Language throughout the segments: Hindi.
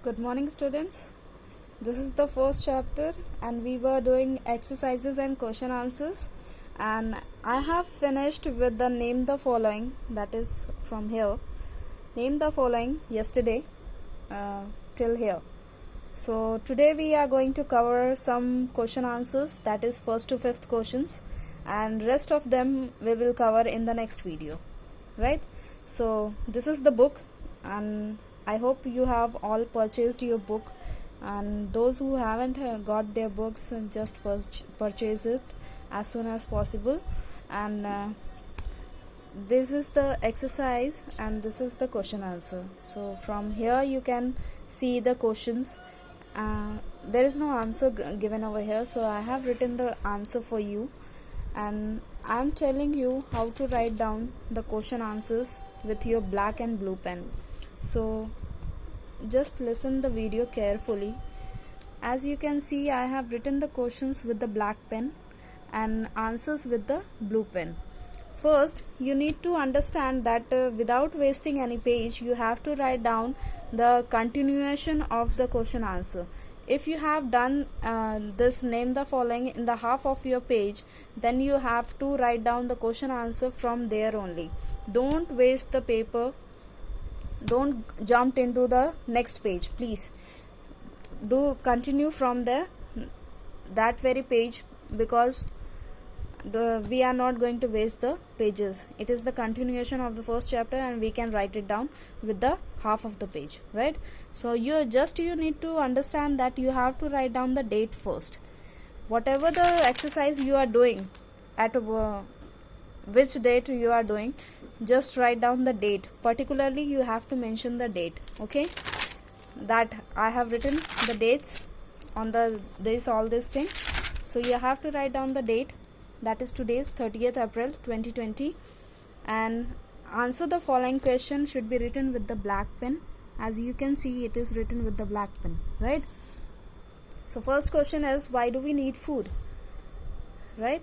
Good morning, students. This is the first chapter, and we were doing exercises and question answers. And I have finished with the name the following, that is from here. Name the following yesterday till here. So today we are going to cover some question answers, that is first to fifth questions, and rest of them we will cover in the next video, right? So this is the book, and I hope you have all purchased your book, and those who haven't got their books, just purchase it as soon as possible. And this is the exercise and this is the question answer. So from here you can see the questions. There is no answer given over here, so I have written the answer for you, and I am telling you how to write down the question answers with your black and blue pen. So just listen the video carefully. As you can see, I have written the questions with the black pen and answers with the blue pen. First, you need to understand that without wasting any page, you have to write down the continuation of the question answer. If you have done this name the following in the half of your page, then you have to write down the question answer from there only. Don't waste the paper. Don't jump into the next page, please. Do continue from that very page, because we are not going to waste the pages. It is the continuation of the first chapter, and we can write it down with the half of the page, right? So you need to understand that you have to write down the date first. Whatever the exercise you are doing, at which date you are doing, just write down the date. Particularly you have to mention the date, okay? That I have written the dates on all these things. So you have to write down the date, that is today's 30th April 2020, and answer the following question should be written with the black pen. As you can see, it is written with the black pen, right? So first question is, why do we need food, right?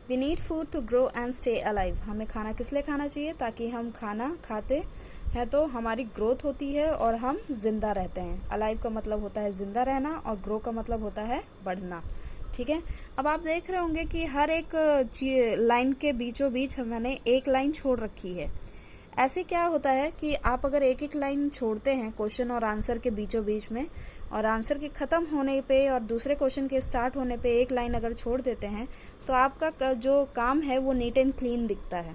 We need food to grow and stay alive. हमें खाना किस लिए खाना चाहिए? ताकि हम खाना खाते हैं तो हमारी ग्रोथ होती है और हम जिंदा रहते हैं. अलाइव का मतलब होता है जिंदा रहना, और ग्रो का मतलब होता है बढ़ना. ठीक है. अब आप देख रहे होंगे कि हर एक लाइन के बीचों बीच मैंने एक लाइन छोड़ रखी है. ऐसे क्या होता है कि आप अगर एक एक लाइन छोड़ते हैं क्वेश्चन और आंसर के बीचों बीच में, और आंसर के खत्म होने पे और दूसरे क्वेश्चन के स्टार्ट होने पे एक लाइन अगर छोड़ देते हैं, तो आपका जो काम है वो नीट एंड क्लीन दिखता है.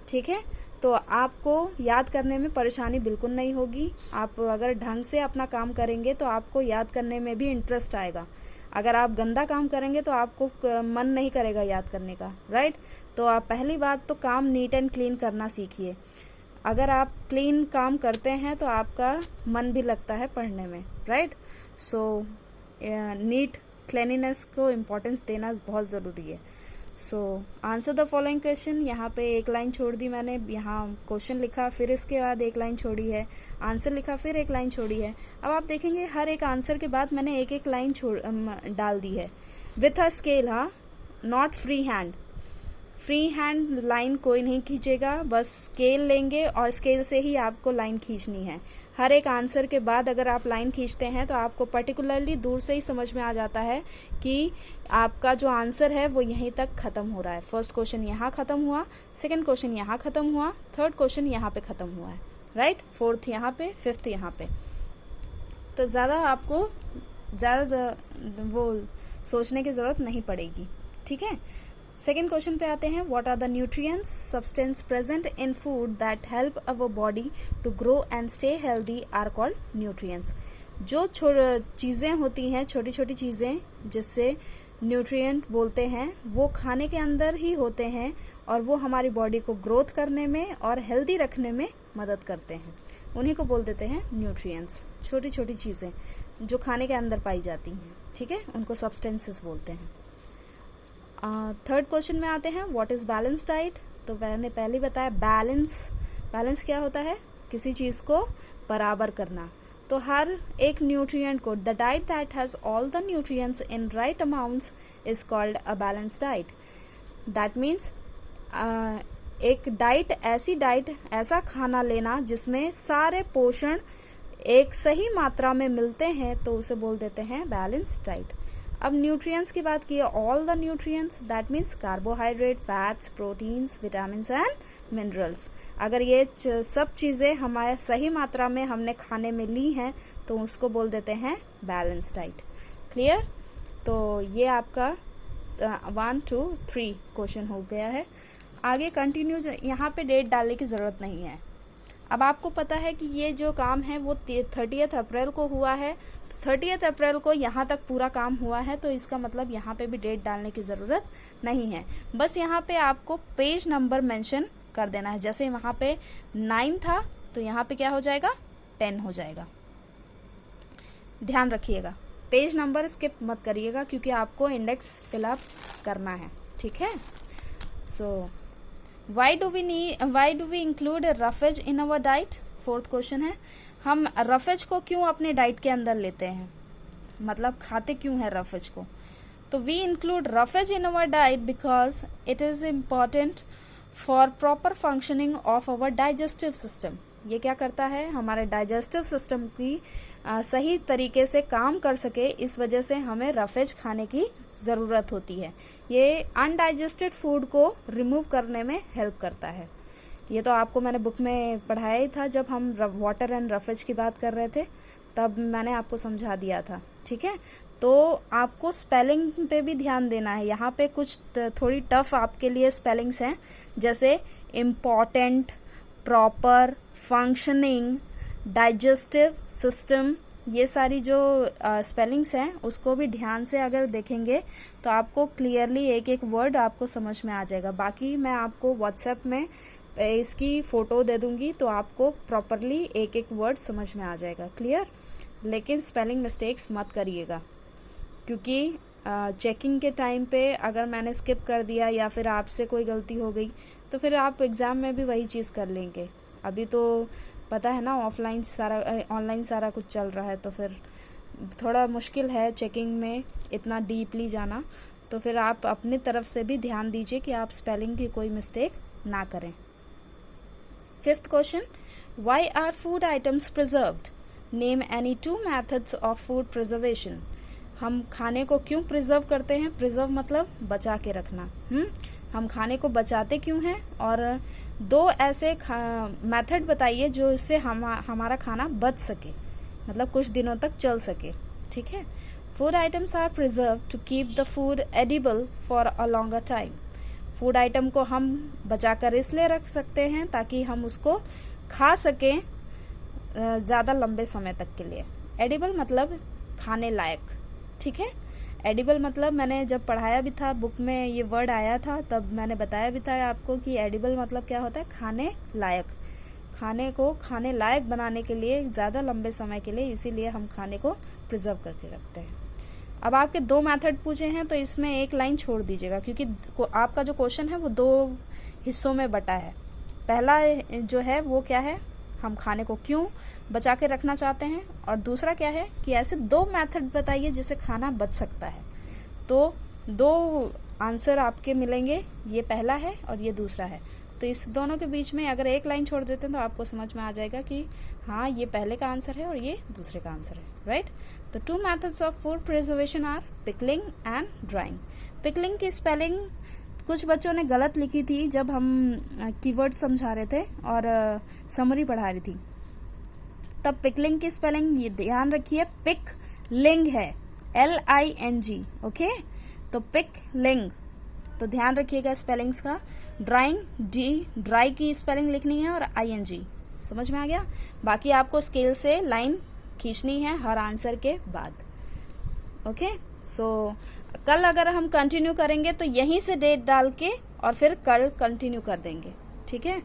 ठीक है. तो आपको याद करने में परेशानी बिल्कुल नहीं होगी. आप अगर ढंग से अपना काम करेंगे तो आपको याद करने में भी इंटरेस्ट आएगा. अगर आप गंदा काम करेंगे तो आपको मन नहीं करेगा याद करने का, राइट? तो आप पहली बात तो काम नीट एंड क्लीन करना सीखिए. अगर आप क्लीन काम करते हैं तो आपका मन भी लगता है पढ़ने में, राइट? सो नीट क्लीनिनेस को इम्पोर्टेंस देना बहुत ज़रूरी है. So answer the following question. यहाँ पे एक लाइन छोड़ दी मैंने, यहाँ क्वेश्चन लिखा, फिर इसके बाद एक लाइन छोड़ी है, आंसर लिखा, फिर एक लाइन छोड़ी है. अब आप देखेंगे हर एक आंसर के बाद मैंने एक एक लाइन डाल दी है. विथ अ स्केल, हाँ, not free hand. Free hand line कोई नहीं खींचेगा, बस स्केल लेंगे और स्केल से ही आपको लाइन खींचनी है. हर एक आंसर के बाद अगर आप लाइन खींचते हैं तो आपको पर्टिकुलरली दूर से ही समझ में आ जाता है कि आपका जो आंसर है वो यहीं तक खत्म हो रहा है. फर्स्ट क्वेश्चन यहाँ खत्म हुआ, सेकंड क्वेश्चन यहाँ खत्म हुआ, थर्ड क्वेश्चन यहाँ पे खत्म हुआ है, राइट? फोर्थ यहाँ पे, फिफ्थ यहाँ पे. तो आपको ज़्यादा वो सोचने की ज़रूरत नहीं पड़ेगी. ठीक है. सेकेंड क्वेश्चन पे आते हैं. What are the nutrients substance present in food that help our body to grow and stay healthy are called nutrients. जो चीज़ें होती हैं, छोटी छोटी चीज़ें जिससे न्यूट्रिएंट बोलते हैं, वो खाने के अंदर ही होते हैं, और वो हमारी बॉडी को ग्रोथ करने में और हेल्दी रखने में मदद करते हैं. उन्हीं को बोल देते हैं न्यूट्रिएंट्स. छोटी छोटी चीज़ें जो खाने के अंदर पाई जाती हैं, ठीक है, उनको सब्सटेंसेस बोलते हैं. थर्ड क्वेश्चन में आते हैं. What is balance diet? तो मैंने पहले बताया बैलेंस क्या होता है? किसी चीज़ को बराबर करना. तो हर एक न्यूट्रिएंट को, the diet that has all the nutrients in right amounts is called a balance diet. That means एक डाइट, ऐसा खाना लेना जिसमें सारे पोषण एक सही मात्रा में मिलते हैं तो उसे बोल देते हैं बैलेंस डाइट। अब न्यूट्रिएंट्स की बात की है, all the nutrients that means carbohydrate, fats, proteins, vitamins and minerals. अगर ये सब चीज़ें हमारे सही मात्रा में हमने खाने में ली हैं तो उसको बोल देते हैं बैलेंस डाइट। क्लियर? तो ये आपका 1 2 3 क्वेश्चन हो गया है। आगे कंटिन्यू, यहाँ पे डेट डालने की ज़रूरत नहीं है। अब आपको पता है कि ये जो काम है वो 30 अप्रैल को हुआ है, 30 अप्रैल को यहाँ तक पूरा काम हुआ है, तो इसका मतलब यहाँ पे भी डेट डालने की ज़रूरत नहीं है। बस यहाँ पे आपको पेज नंबर मेंशन कर देना है। जैसे वहाँ पे 9 था तो यहाँ पे क्या हो जाएगा, 10 हो जाएगा। ध्यान रखिएगा, पेज नंबर स्किप मत करिएगा क्योंकि आपको इंडेक्स फिलअप करना है। ठीक है? So why do we include roughage in our diet? 4th question है, हम रफेज को क्यों अपने डाइट के अंदर लेते हैं, मतलब खाते क्यों है रफेज को? तो we include roughage in our diet because it is important for proper functioning of our digestive system. ये क्या करता है, हमारे डाइजेस्टिव सिस्टम की सही तरीके से काम कर सके, इस वजह से हमें रफेज खाने की ज़रूरत होती है। ये अनडाइजेस्टेड फूड को रिमूव करने में हेल्प करता है। ये तो आपको मैंने बुक में पढ़ाया ही था, जब हम वाटर एंड रफेज की बात कर रहे थे तब मैंने आपको समझा दिया था। ठीक है? तो आपको स्पेलिंग पे भी ध्यान देना है। यहाँ पे कुछ थोड़ी टफ आपके लिए स्पेलिंग्स हैं, जैसे important, proper, functioning, digestive system, ये सारी जो स्पेलिंग्स हैं उसको भी ध्यान से अगर देखेंगे तो आपको क्लियरली एक एक वर्ड आपको समझ में आ जाएगा। बाकी मैं आपको व्हाट्सएप में इसकी फ़ोटो दे दूंगी तो आपको प्रॉपरली एक एक वर्ड समझ में आ जाएगा। क्लियर? लेकिन स्पेलिंग मिस्टेक्स मत करिएगा, क्योंकि चेकिंग के टाइम पे अगर मैंने स्किप कर दिया या फिर आपसे कोई गलती हो गई तो फिर आप एग्ज़ाम में भी वही चीज़ कर लेंगे। अभी तो पता है ना, ऑनलाइन सारा कुछ चल रहा है, तो फिर थोड़ा मुश्किल है चेकिंग में इतना डीपली जाना। तो फिर आप अपनी तरफ से भी ध्यान दीजिए कि आप स्पेलिंग की कोई मिस्टेक ना करें। 5th question, why are food items preserved? Name any 2 methods of food preservation. हम खाने को क्यों प्रिजर्व करते हैं? प्रिजर्व मतलब बचा के रखना। हम खाने को बचाते क्यों हैं? और 2 ऐसे मेथड बताइए जो इससे हमारा खाना बच सके, मतलब कुछ दिनों तक चल सके। ठीक है? Food items are preserve to keep the food edible for a longer time. Food item को हम बचाकर इसलिए रख सकते हैं ताकि हम उसको खा सकें ज़्यादा लंबे समय तक के लिए। एडिबल मतलब खाने लायक। ठीक है? एडिबल मतलब मैंने जब पढ़ाया भी था, बुक में ये वर्ड आया था, तब मैंने बताया भी था आपको कि एडिबल मतलब क्या होता है, खाने लायक। खाने को खाने लायक बनाने के लिए ज़्यादा लंबे समय के लिए, इसीलिए हम खाने को प्रिजर्व करके रखते हैं। अब आपके 2 मेथड पूछे हैं तो इसमें एक लाइन छोड़ दीजिएगा, क्योंकि आपका जो क्वेश्चन है वो 2 हिस्सों में बटा है। पहला जो है वो क्या है, हम खाने को क्यों बचा के रखना चाहते हैं, और दूसरा क्या है कि ऐसे 2 मेथड बताइए जिससे खाना बच सकता है। तो 2 आंसर आपके मिलेंगे, ये पहला है और ये दूसरा है। तो इस दोनों के बीच में अगर एक लाइन छोड़ देते हैं तो आपको समझ में आ जाएगा कि हाँ, ये पहले का आंसर है और ये दूसरे का आंसर है। राइट? तो 2 methods of food preservation are pickling and drying. Pickling की स्पेलिंग कुछ बच्चों ने गलत लिखी थी जब हम कीवर्ड समझा रहे थे और समरी पढ़ा रही थी, तब पिकलिंग की स्पेलिंग ये ध्यान रखिए, पिक लिंग है, LING। ओके? तो पिक लिंग, तो ध्यान रखिएगा स्पेलिंग्स का। ड्राइंग, ड्राई की स्पेलिंग लिखनी है और ING। समझ में आ गया? बाकी आपको स्केल से लाइन खींचनी है हर आंसर के बाद। ओके? सो कल अगर हम कंटिन्यू करेंगे तो यहीं से डेट डाल के और फिर कल कंटिन्यू कर देंगे। ठीक है?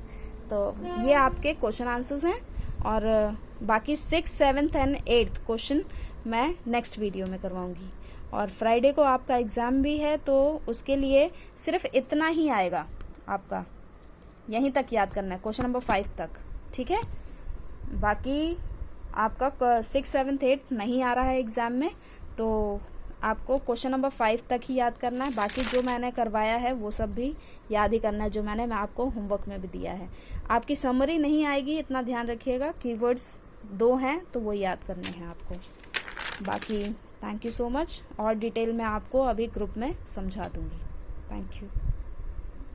तो ये आपके क्वेश्चन आंसर्स हैं, और बाकी 6th, 7th and 8th question मैं नेक्स्ट वीडियो में करवाऊंगी। और फ्राइडे को आपका एग्जाम भी है, तो उसके लिए सिर्फ इतना ही आएगा, आपका यहीं तक याद करना है, क्वेश्चन नंबर 5 तक। ठीक है? बाकी आपका 6th, 7th, 8th नहीं आ रहा है एग्जाम में, तो आपको क्वेश्चन नंबर 5 तक ही याद करना है। बाकी जो मैंने करवाया है वो सब भी याद ही करना है, जो मैं आपको होमवर्क में भी दिया है। आपकी समरी नहीं आएगी, इतना ध्यान रखिएगा। कीवर्ड्स 2 हैं तो वो याद करने हैं आपको। बाकी थैंक यू सो मच, और डिटेल में आपको अभी ग्रुप में समझा दूंगी। Thank you.